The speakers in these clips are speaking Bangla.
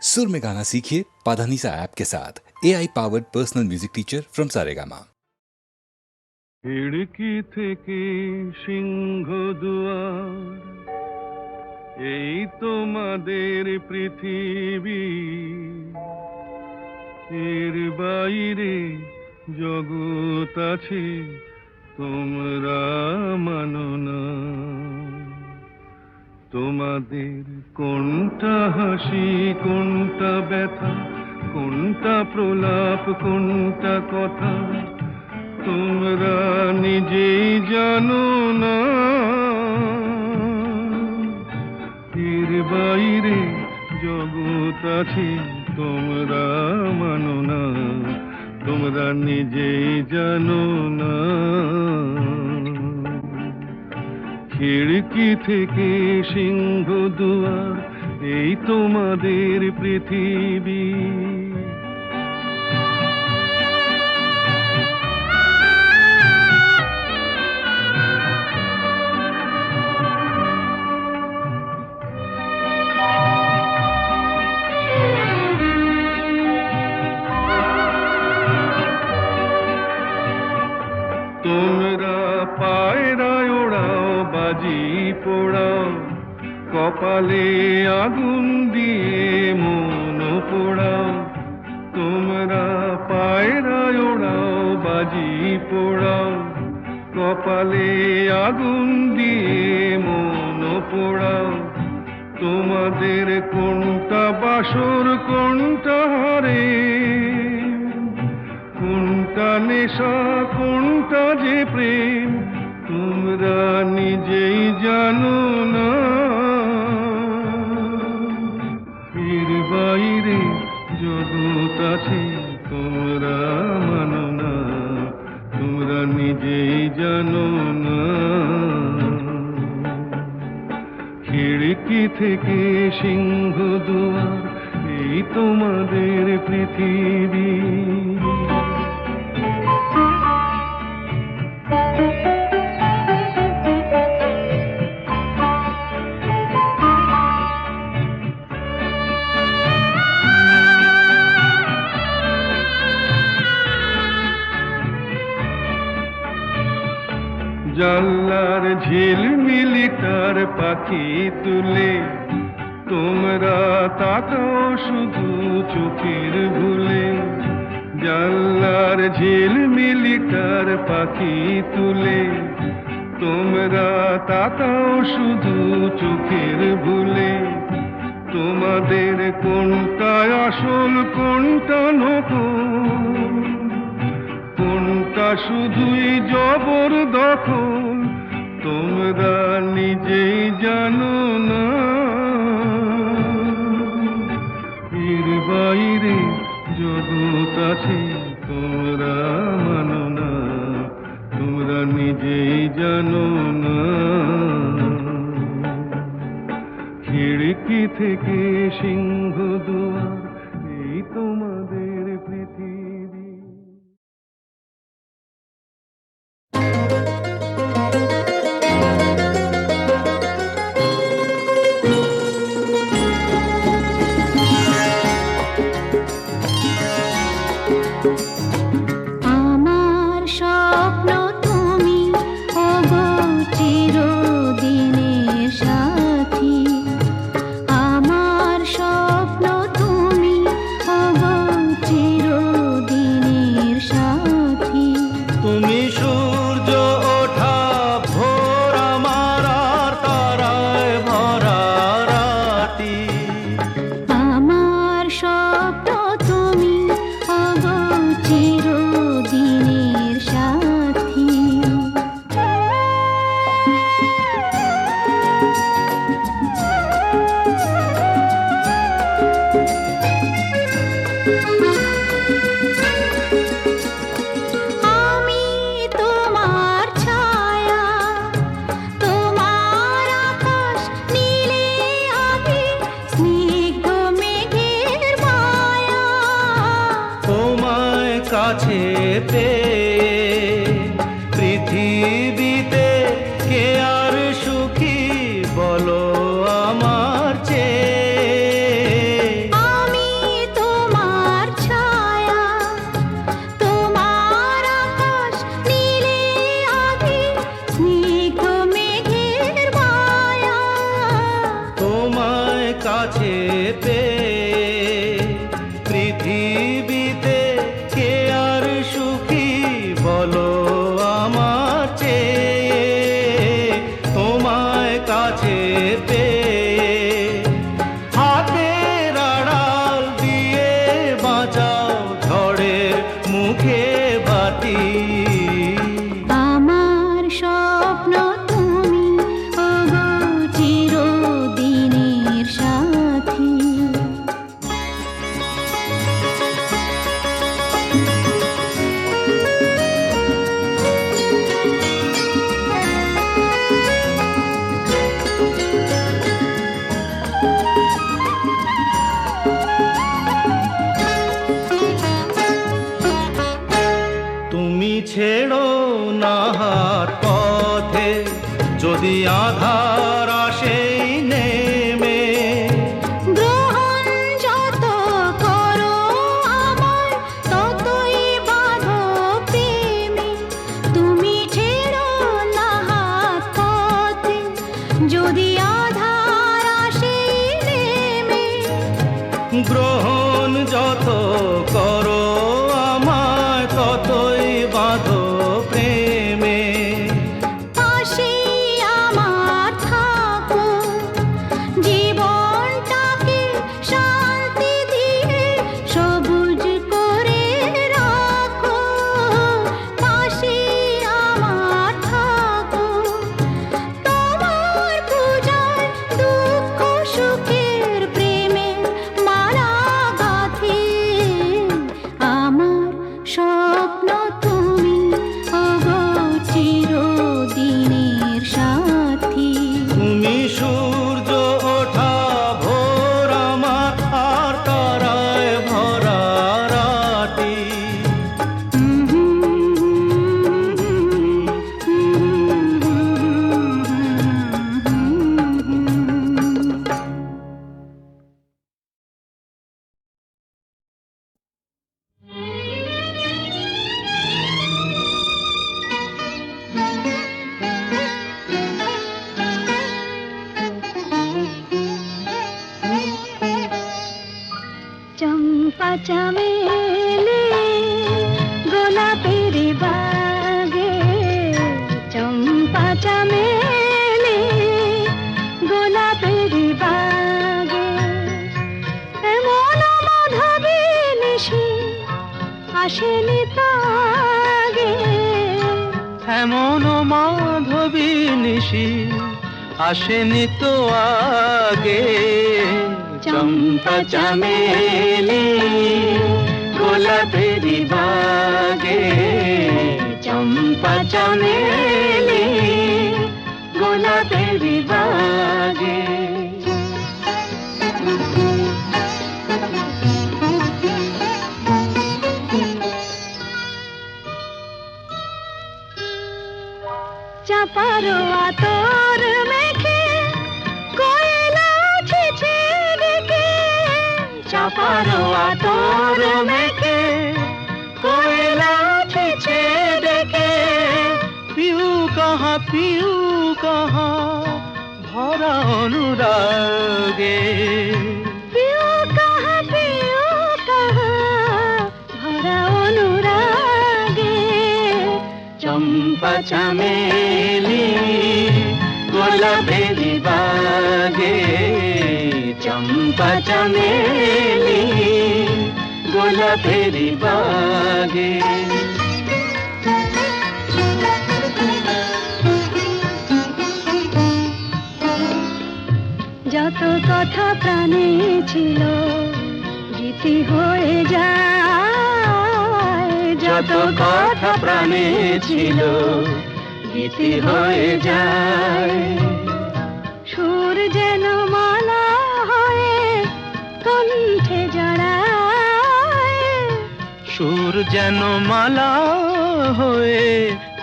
सुर में गाना सीखिए पाधानीसा ऐप के साथ AI powered personal music teacher from Saregama. खिड़की থেকে সিংহ দুয়ার, এই তোমাদের পৃথিবী, এর বাইরে জগৎ আছে তোমরা মানো না। তোমাদের কোনটা হাসি, কোনটা ব্যথা, কোনটা প্রলাপ, কোনটা কথা তোমরা নিজেই জানো না। এর বাইরে জগৎ আছে তোমরা মানো না, তোমরা নিজেই জানো না। খিড়কি থেকে সিংহ দুয়ার, এই তোমাদের পৃথিবী। তোমরা পায়রায় ওড়াও, বাজি পোড়াও, কপালে আগুন দিয়ে মন পোড়াও। তোমরা পায়রায় ওড়াও, বাজি পোড়াও, কপালে আগুন দিয়ে মন পোড়াও। তোমাদের কোনটা বাসর, কোনটা হারে, কোনটা নেশা, কোনটা যে প্রেম তোমরা নিজেই জানো না। এর বাইরে জগৎ আছে তোমরা মানো না, তোমরা নিজেই জানো না। খিড়কি থেকে সিংহ দুয়ার, এই তোমাদের পৃথিবী। জানলার ঝিলমিলিটার পাখি তুলে তোমরা তাকাও শুধু চোখের ভুলে। জানলার ঝিলমিলিটার পাখি তুলে তোমরা তাকাও শুধু চোখের ভুলে। তোমাদের কোনটা আসল, কোনটা নকল, কোনটা শুধুই জবরদখল তোমরা নিজেই জানো না। এর বাইরে জগৎ আছে তোমরা মানো না, তোমরা নিজেই জানো না। খিড়কি থেকে সিংহ দুয়ার, এই তোমাদের পৃথিবী। আমার স্বপ্ন তুমি, ওগো চিরদিনের সাথী। আমার স্বপ্ন তুমি, ওগো চিরদিনের সাথী। তুমি সূর্য ওঠা ভোর, আমার আর তারায় ভরা রাতি। আমার স্বপ্ন তুমি, ওগো চিরদিনের সাথী। আমি তোমার ছায়া, তোমার আকাশ নীলে আমি স্নিগ্ধ মেঘের মায়া। তোমায় কাছে পেয়ে পৃথিবীতে কে আর সুখী বলো আমার চেয়ে। আমি গ্রহণ যত করো আমায় ততই বাঁধো প্রেমে। পাশে আমার থাকো, জীবনটাকে শান্তি দিয়ে সবুজ করে রাখো। পাশে আমার থাকো, তোমার পূজায় দুঃখ সুখের প্রেমের মালা গাঁথি। আমার স্বপ্ন তুমি ওগো চিরদিনের সাথী। তুমি সূর্য ওঠা ভোর আমার আর তারায় ভরা রাতি। চম্পা চামেলি গোলাপের বাগে, চম্পা চামেলি গোলাপের বাগে, এমন মাধবী নিশি আসেনি তো আগে। এমন মাধবী নিশি আসেনি তো আগে। চম্পা চামেলি গোলাপের বাগে, চম্পা চামেলি গোলাপের বাগে। চাপার আতর মেখে কোয়েলা ছিছে ডেকে, চাপার আতর মেখে কোয়েলা ছিছে ডেকে। পিউ কাহা ভরা অনুরাগে। পিউ কাহা ভরা অনুরাগে। চম্পা চামেলি গোলাপের বাগে, চম্পা চামেলি গোলাপের বাগে। যত কথা প্রাণে ছিল গীতি হয়ে যায়, যত কথা প্রাণে ছিল গীতি হয়ে যায়। সুর যেন মালা হয়ে কণ্ঠে জড়ায়, সুর যেন মালা হয়ে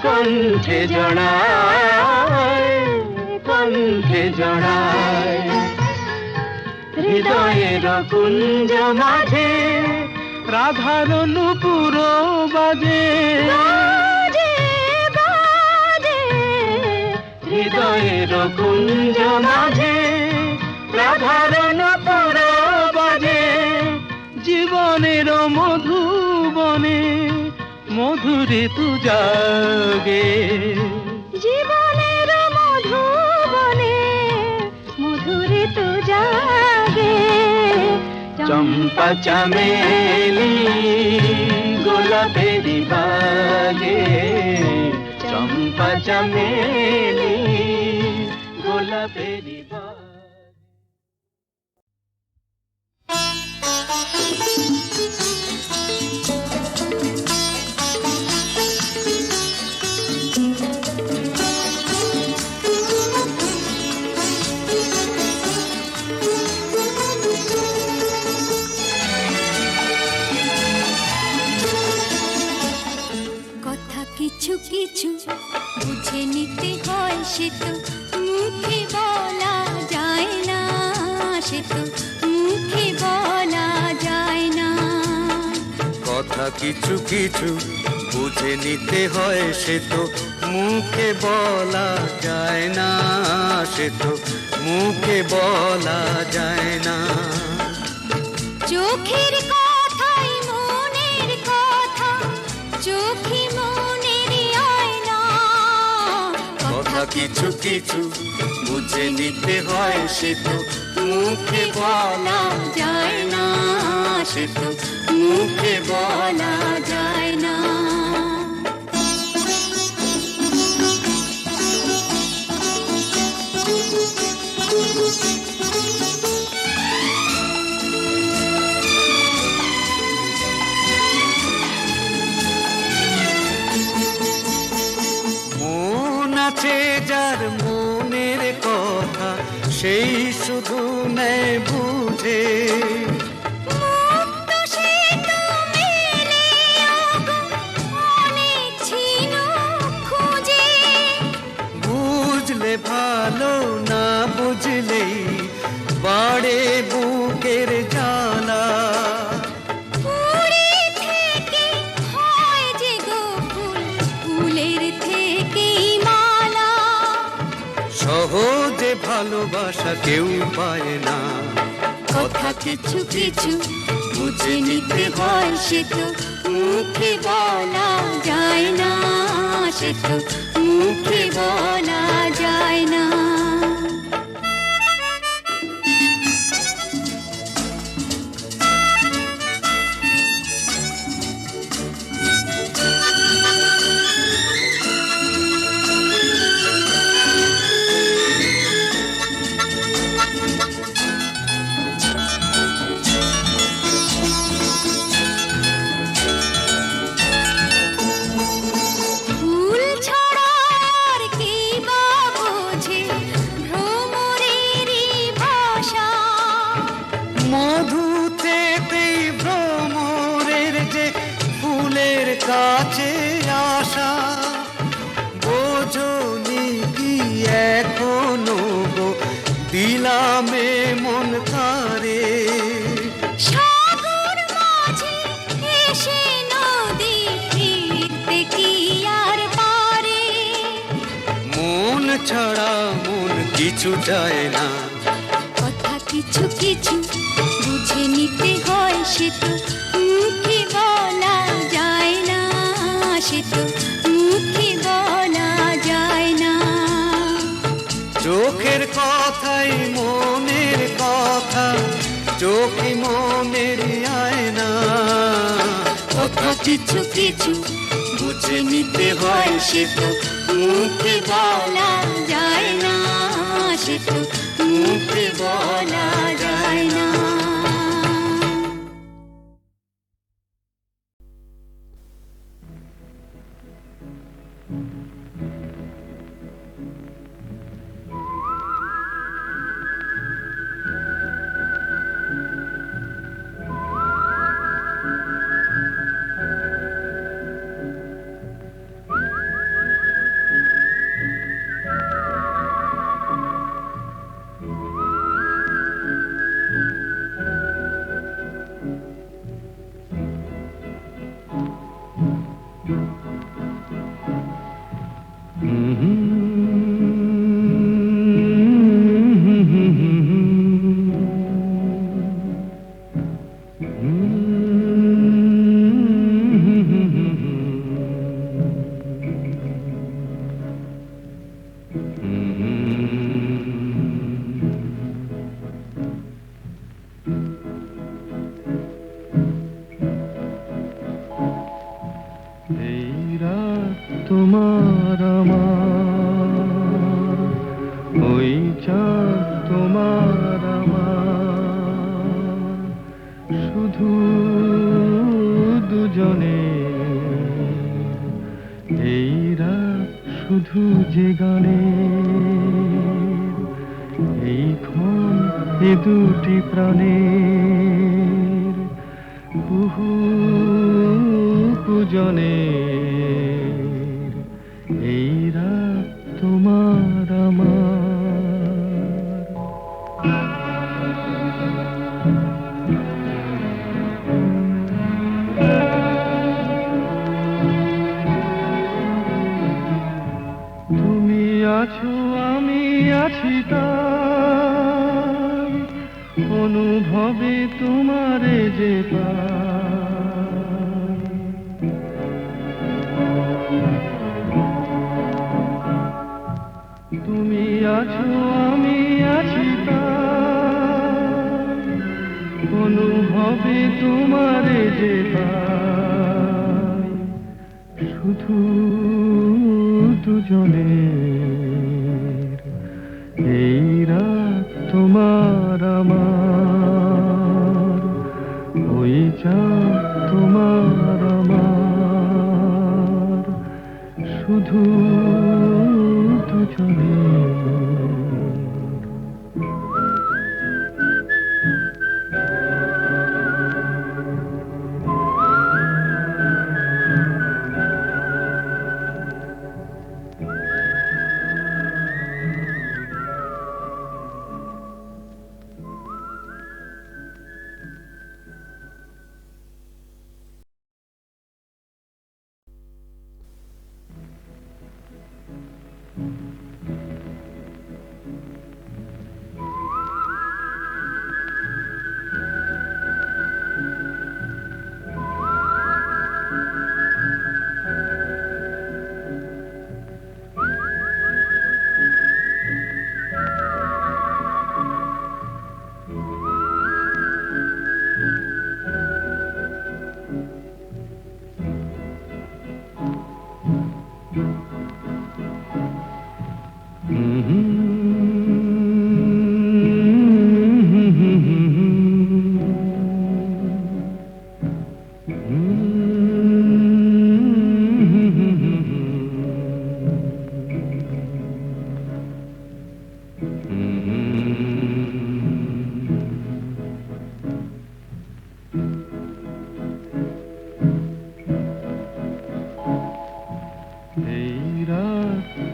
কণ্ঠে জড়ায়, কণ্ঠে জড়ায়। হৃদয়ের কুঞ্জ মাঝে রাধার নূপুর বাজে, বাজে বাজে। হৃদয়ের কুঞ্জ মাঝে রাধার নূপুর বাজে। জীবনের মধুবনে মধুরে তু জাগে, জীবনের মধুবনে মধুরে তো জাগে। চম্পা চামেলি গোলাপের বাগে, চম্পা চামেলি গোলাপের বাগে। কিছু কিছু বুঝে নিতে হয়, সে তো মুখে বলা যায় না, সে তো মুখে বলা যায় না। কথা কিছু কিছু বুঝে নিতে হয়, সে তো মুখে বলা যায় না, সে তো মুখে বলা যায় না। চোখের কথাই মনের কথা, চোখে মনের আয়না। কথা কিছু কিছু বুঝে নিতে হয়, সে তো মুখে বলা যায় না, সে তো মুখে বলা যায় না। মন আছে যার মনের কথা, সেই শুধু নেয় বুঝে। মুক্ত সে তো মেলে ওগো অনেক ছিল খুঁজে। বুঝলে ভালো, না বুঝলেই বাড়ে বুকের জ্বালা। ফুলের থেকে হয় যে গো ফুল, ফুলের থেকেই মালা। সহজে ভালোবাসা কেউ পায় না, কথা কিছু কিছু বুঝে নিতে হয়, সে তো মুখে বলা যায় না, সে তো মুখে বলা যায় না। ফুল ছাড়া আর কি বা বোঝে ভ্রমরেরই ভাষা। মধু থেকেই ভ্রমরের যে ফুলের কাছে আসা। বোঝনি কি এখনো গো দিলামে মন কারে। সাগর মাঝে এসে নদী ফিরতে কি আর পারে। মন ছাড়া মন কিছু চায় না, কথা কিছু কিছু বুঝে নিতে হয়, সে তো মুখে বলা যায় না, সে তো মুখে বলা যায় না। চোখের কথাই মনের কথা, চোখে মনের আয়না। কথা কিছু কিছু বুঝে নিতে হয়, সে তো মুখে বলা যায় না, সে তো মুখে বলা যায় না। এই রাত তোমার আমার, ওই চাঁদ তোমার আমার, শুধু দুজনে। এই রাত শুধু যে গানে, এই ক্ষণ এ দুটি প্রাণের কুহু পূজনের। এই রাত তোমার আমার। তুমি আছো আমি আছি তাই অনুভবে তোমারে যে পাই। তুমি আছো আমি আছি তাই, অনুভবে তোমারে যে পাই। শুধু দুজনের এই রাত তোমার আমার, ওই চাঁদ তোমার আমার, শুধু দুজনের।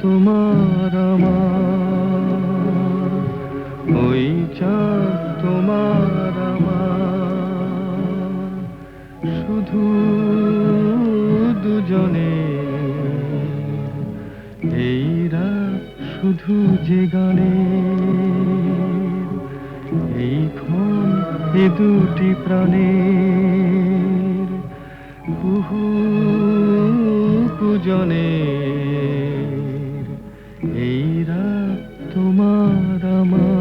তোমার আমার, ওই চাঁদ তোমার আমার, শুধু দুজনে এই রাত শুধু যে গানে, এই ক্ষণ এ দুটি প্রাণের কুহু কুজনে, এই রাত তোমার আমার।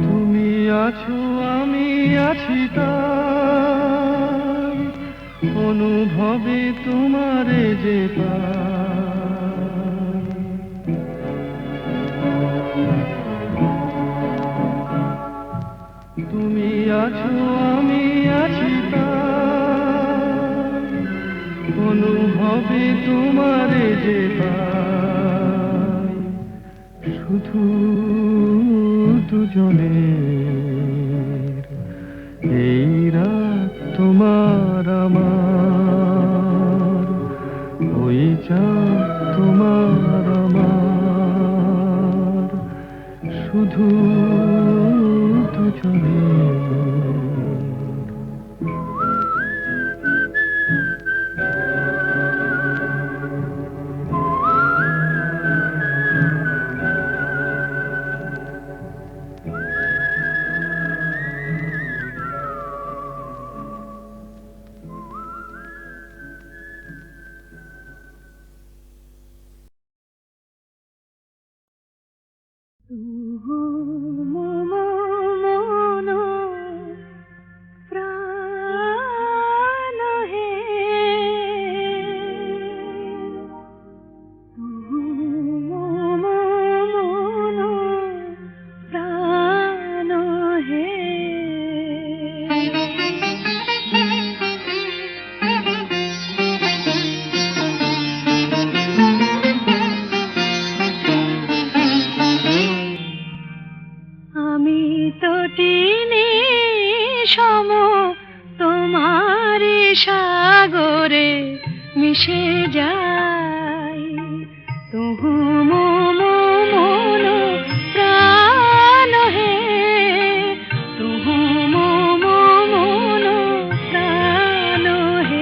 তুমি আছো আমি আছি তাই, অনুভবে তোমারে যে পাই। তুমি আছো আমি আছি তাই, অনুভবে তোমারে যে পাই। শুধু দুজনের এই রাত তোমার আমার, ওই চাঁদ তোমার আমার, শুধু দুজনের। আমি তো টিনে সম তোমার সাগরে মিশে যাই, তুহু মন প্রাণ হে, তুহু মন প্রাণ হে।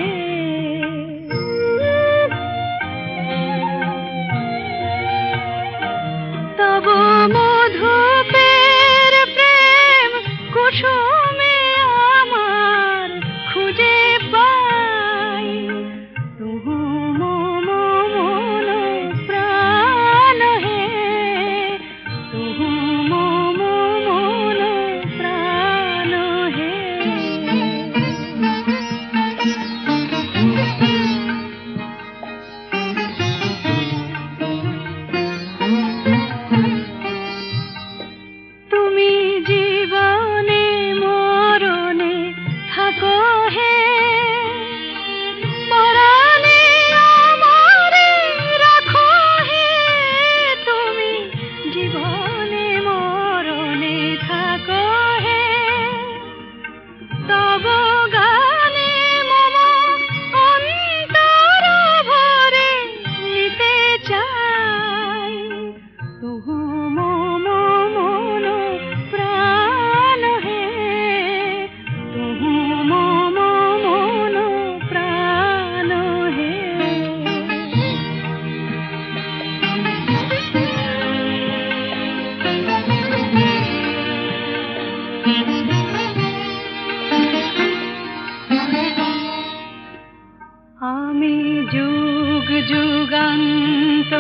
আমি যুগ যুগান্ত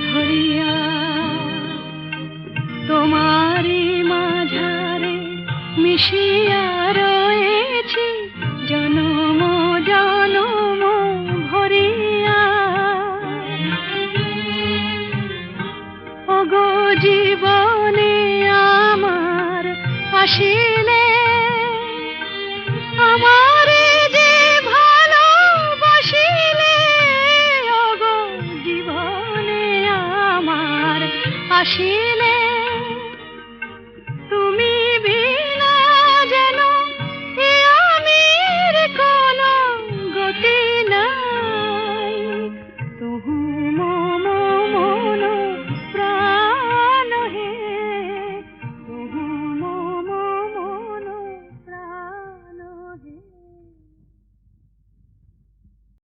ধরিয়া তোমারি মাঝারে মিশিয়া রয়েছি জনম জনম ভরিয়া। ওগো জীবনে আমার আসিলে আমারে যে ভালোবাসিলে, ওগো জীবনে আমার আসিলে তুমি বিনা যেন এ আমির কোনো গতি নাই। তুহু মম মন প্রাণ হে, তুহু মম মন প্রাণ হে।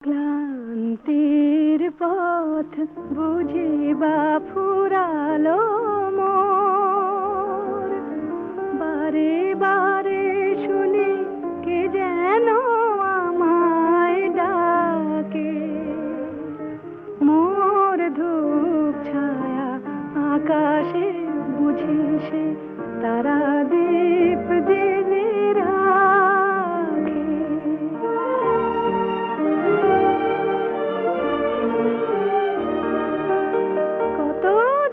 ক্লান্তির পথ বুঝিবা ফুরালো মোর, বারে বারে শুনি কে যেন আমায় ডাকে। মোর ধূপ ছায়া আকাশে বুঝি সে তারা দীপ জেলে রাখে। কত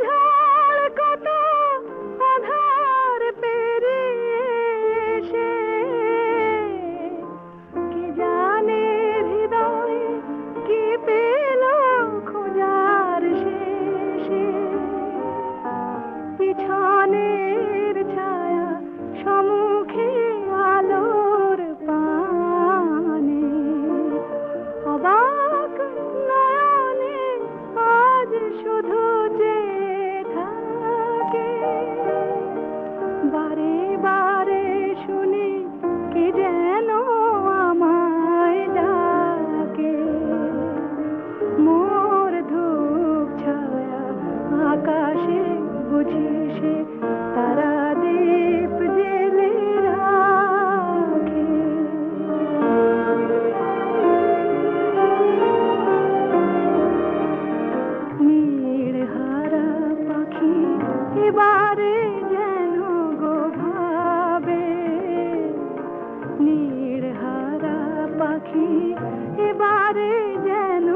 ঝড় কত আধার পেরিয়ে এসে কি জানে হৃদয় কি পেল খোঁজার শেষে। পিছনের ছায়া সম্মুখে আলোর পানে, অবাক নয়নে আজ শুধু চেয়ে থাকে। বারে বারে শুনি কি যেন আমায় ডাকে। মোর ধূপ ছায়া আকাশে বুঝি সে তারা দীপ জেলে রাখে। নীড়হারা পাখি এবারে যেন গো ভাবে, নীড়হারা পাখি এবারে যেন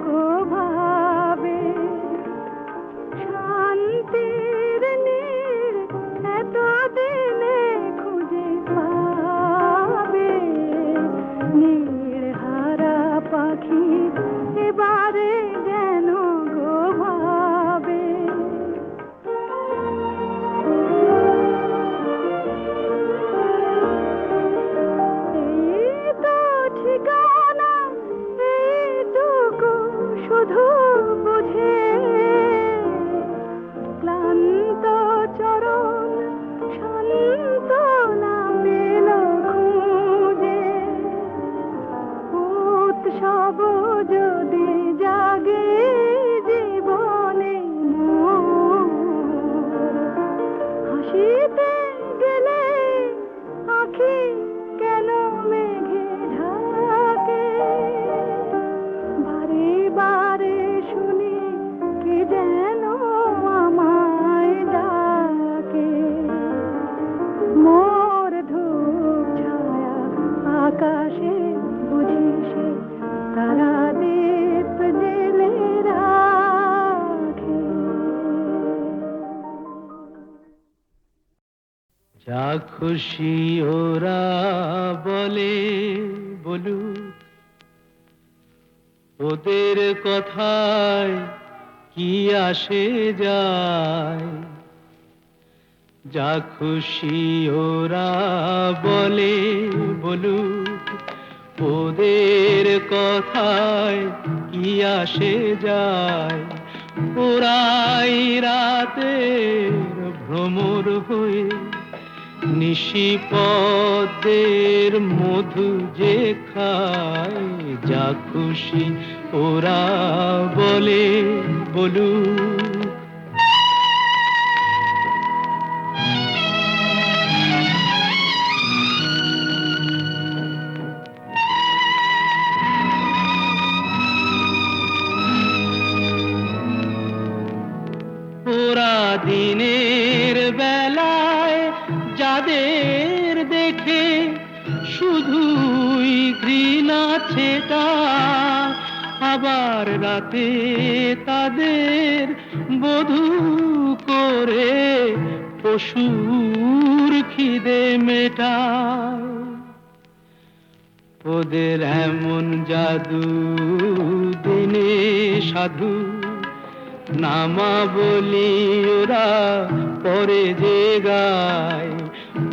গো ভাবে। শান্তির নীড় এতদিনে খুঁজে পাবে, নীড়হারা পাখি এবারে যেন গো ভাবে। এই তো ঠিকানা, এইটুকু শুধু বুঝে ক্লান্ত চরণ শান্ত না পেল খুঁজে। উৎসব যদি জাগে জীবনে মোর, হাসিতে গেলে আখি কেন মেঘে ঢাকে। বারে বারে শুনি কি যেন আমায় ডাকে। মোর ধূপ ছায়া আকাশে বুঝি সে তারা দীপ জেলে রাখে। যা খুশি ওরা বলে বলুক, ওদের কথায় কি আসে যায়। যা খুশি ওরা বলে বলুক, ওদের কথায় কি আসে যায়। ওরাই রাতের ভ্রমর হয়ে নিশিপদের মধু যে খায়। যা খুশি ওরা বলে বলুক। দিনের বেলায় যাদের দেখে শুধুই ঘৃণা ছেটা, আবার রাতে তাদের বধূ করে পশুর খিদে মেটায়। ওদের এমন জাদু দিনে সাধু নামা বলি ওরা পরে যে গায়,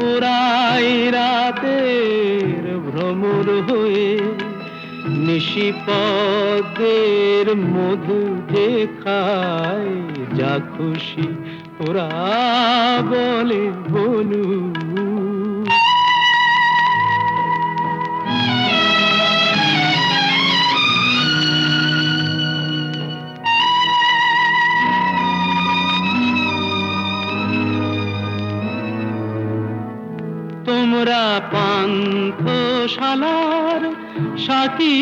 ওরাই রাতের ভ্রমর হয়ে নিশিপদের মধু যে খায়, যা খুশি ওরা বলে বলু। তোমরা পান্থশালার সাথী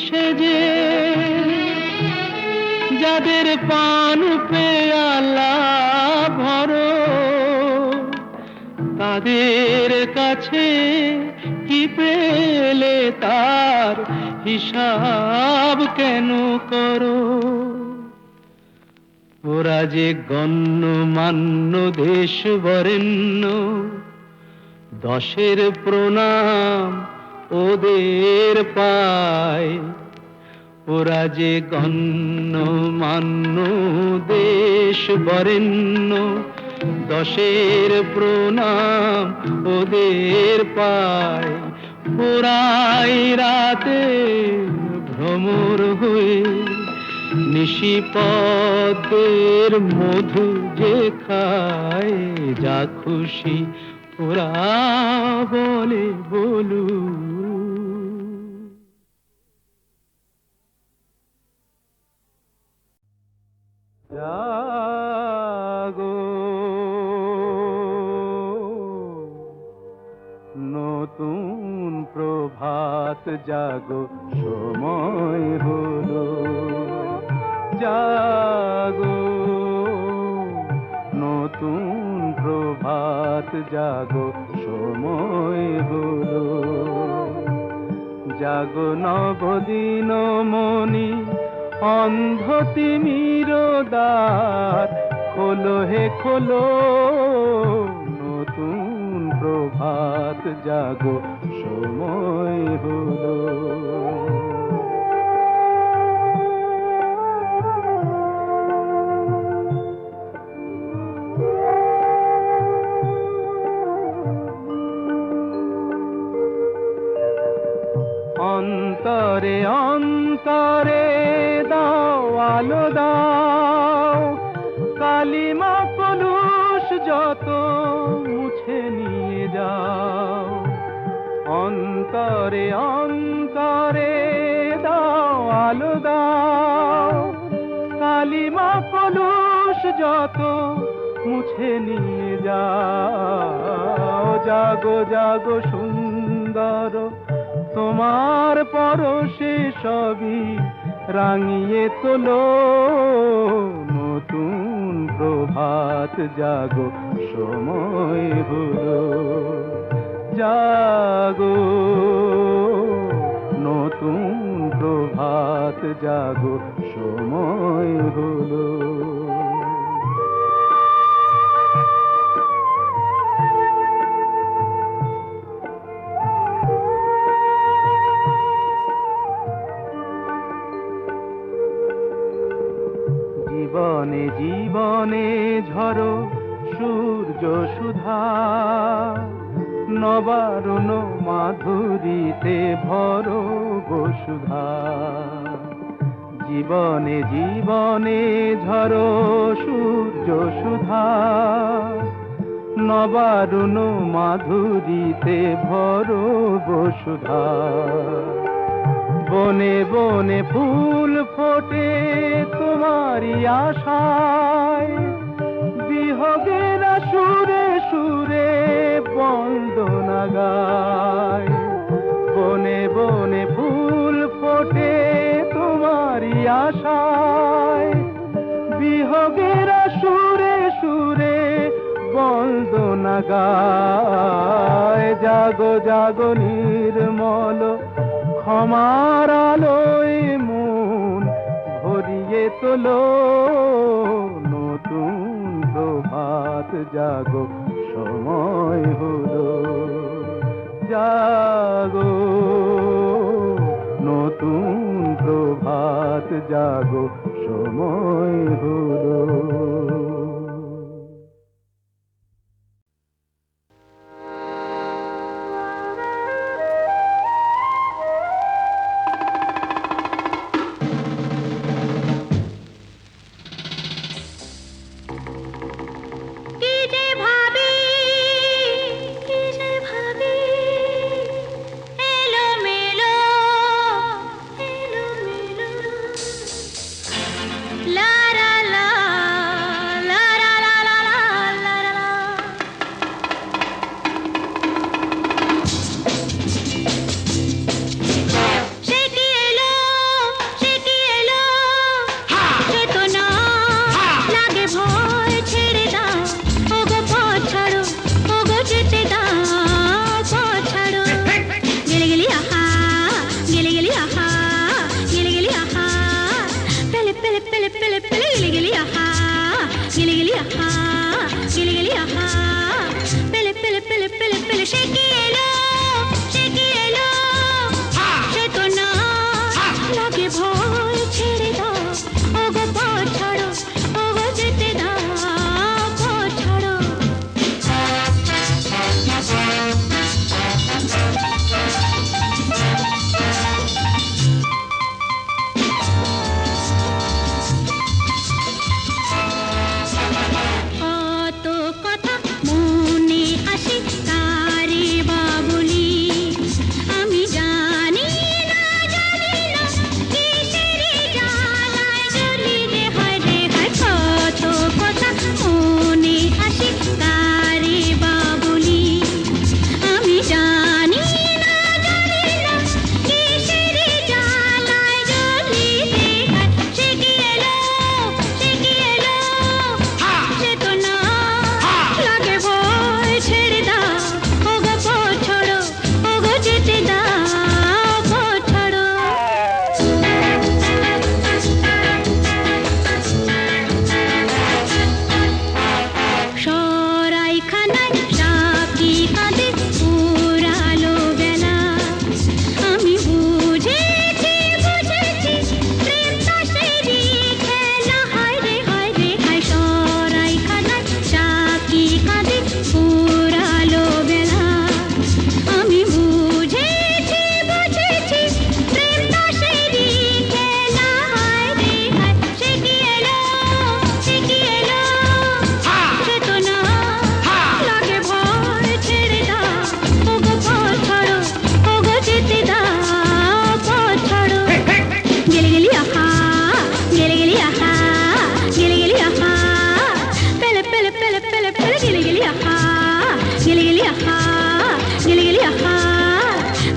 সেজে যাদের পান পেয়ালা ভরো, তাদের কাছে কি পেলে তার হিসাব কেন করো? ওরা যে গণ্যমান্য দেশ বরেণ্য, দশের প্রণাম ওদের পায়। ওরা যে গণ্যমান্য দেশ বরেণ্য, দশের প্রণাম ওদের পায়। ওরাই রাতে ভ্রমর হয়ে নিশিপদের মধু যে খায়, যা খুশি ওরা বলে বলু। জাগো নতুন প্রভাত জাগো, সময় হলো। জাগো নতুন প্রভাত জাগো, সময় হলো। জাগো নবদিন মনি অন্ধ তিমির দ্বার, খোলো হে খোলো নতুন প্রভাত জাগো, সময় হলো। অন্তরে অন্তরে দাও আলো দাও, কালিমা কলুষ যত মুছে নিয়ে যাও। অন্তরে অন্তরে দাও আলো দাও, কালিমা কলুষ যত মুছে নিয়ে যাও। জাগো জাগো সুন্দর, তোমার পরশে সবই রাঙিয়ে তোলো। নতুন প্রভাত জাগো, সময় হলো। জাগো নতুন প্রভাত জাগো, সময় হলো। জীবনে জীবনে ঝরো সূর্য সুধা, নবারুণ মাধুরীতে ভরো বসুধা। জীবনে জীবনে ঝরো সূর্য সুধা, নবারুণ মাধুরীতে ভরো বসুধা। বনে বনে ফুল ফোটে তোমারি আশায়, বিহগের সুরে সুরে বন্দনা গায়। বনে বনে ফুল ফোটে তোমারি আশায়, বিহগের সুরে সুরে না গায়, জাগো জাগো নির্মল ক্ষমার আলোয় মন ভরিয়ে তোলো, নতুন প্রভাত জাগো সময় হলো, জাগো নতুন প্রভাত জাগো সময় হলো।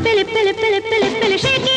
Pele, pele, pele, pele, pele, shake it.